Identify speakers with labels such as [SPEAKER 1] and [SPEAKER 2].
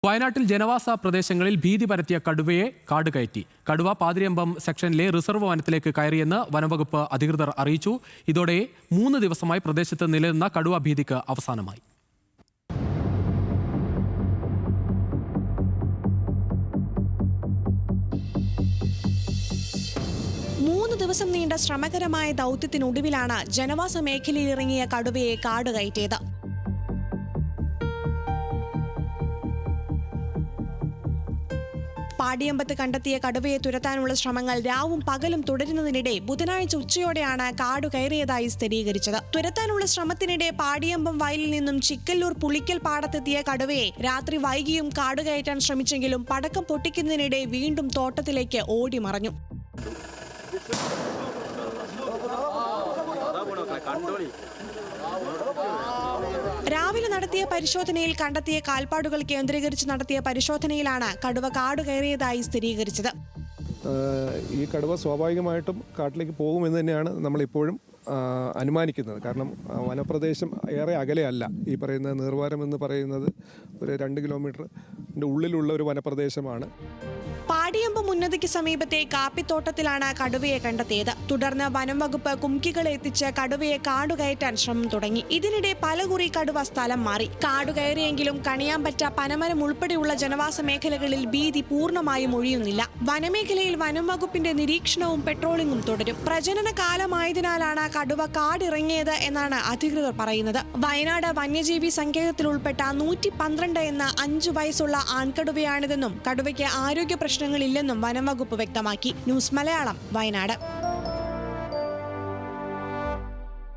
[SPEAKER 1] വയനാട്ടിൽ ജനവാസ പ്രദേശങ്ങളിൽ ഭീതി പരത്തിയ കടുവയെ കാട് കയറ്റി. കടുവ പാതിരിയമ്പം സെക്ഷനിലെ റിസർവ് വനത്തിലേക്ക് കയറിയെന്ന് വനംവകുപ്പ് അധികൃതർ അറിയിച്ചു. ഇതോടെ 3 ദിവസമായി പ്രദേശത്ത് നിലനിന്ന കടുവ ഭീതിക്ക് അവസാനമായി.
[SPEAKER 2] ദിവസം നീണ്ട ശ്രമകരമായ ദൗത്യത്തിനൊടുവിലാണ് ജനവാസ മേഖലയിൽ ഇറങ്ങിയ കടുവയെ കാട് കയറ്റിയത്. പാടിയമ്പത്ത് കണ്ടെത്തിയ കടുവയെ തുരത്താനുള്ള ശ്രമങ്ങൾ രാവും പകലും തുടരുന്നതിനിടെ ബുധനാഴ്ച ഉച്ചയോടെയാണ് കാട് കയറിയതായി സ്ഥിരീകരിച്ചത്. തുരത്താനുള്ള ശ്രമത്തിനിടെ പാടിയമ്പം വയലിൽ നിന്നും ചിക്കല്ലൂർ പുളിക്കൽ പാടത്തെത്തിയ കടുവയെ രാത്രി വൈകിയും കാട് കയറ്റാൻ ശ്രമിച്ചെങ്കിലും പടക്കം പൊട്ടിക്കുന്നതിനിടെ വീണ്ടും തോട്ടത്തിലേക്ക് ഓടി മറഞ്ഞു. രാവിലെ നടത്തിയ പരിശോധനയിൽ കണ്ടെത്തിയ കാൽപ്പാടുകൾ കേന്ദ്രീകരിച്ച് നടത്തിയ പരിശോധനയിലാണ് കടുവ കാട് കയറിയതായി സ്ഥിരീകരിച്ചത്.
[SPEAKER 3] ഈ കടുവ സ്വാഭാവികമായിട്ടും കാട്ടിലേക്ക് പോകുമെന്ന് തന്നെയാണ് നമ്മളിപ്പോഴും അനുമാനിക്കുന്നത്. കാരണം വനപ്രദേശം ഏറെ അകലെയല്ല. ഈ പറയുന്ന നീർവാരം എന്ന് പറയുന്നത് ഒരു 2 കിലോമീറ്ററിൻ്റെ ഉള്ളിലുള്ള ഒരു വനപ്രദേശമാണ്.
[SPEAKER 2] പാടിയമ്പം ഉന്നതിക്ക് സമീപത്തെ കാപ്പിത്തോട്ടത്തിലാണ് കടുവയെ കണ്ടെത്തിയത്. തുടർന്ന് വനം വകുപ്പ് കുംകികളെ എത്തിച്ച് കടുവയെ കാടുകയറ്റാൻ ശ്രമം തുടങ്ങി. ഇതിനിടെ പലകുറി കടുവ സ്ഥലം മാറി. കാടുകയറിയെങ്കിലും കണിയാമ്പറ്റ, പനമരം ഉൾപ്പെടെയുള്ള ജനവാസ മേഖലകളിൽ ഭീതി പൂർണ്ണമായും ഒഴിയുന്നില്ല. വനമേഖലയിൽ വനം വകുപ്പിന്റെ നിരീക്ഷണവും പെട്രോളിംഗും തുടരും. പ്രജനന കാലമായതിനാലാണ് കടുവ കാടിറങ്ങിയത് എന്നാണ് അധികൃതർ പറയുന്നത്. വയനാട് വന്യജീവി സങ്കേതത്തിൽ ഉൾപ്പെട്ട 112 എന്ന 5 വയസ്സുള്ള ആൺകടുവയാണിതെന്നും കടുവയ്ക്ക് ആരോഗ്യ പ്രശ്നങ്ങളില്ലെന്നും വനം വകുപ്പ് വ്യക്തമാക്കി. ന്യൂസ് മലയാളം, വയനാട്.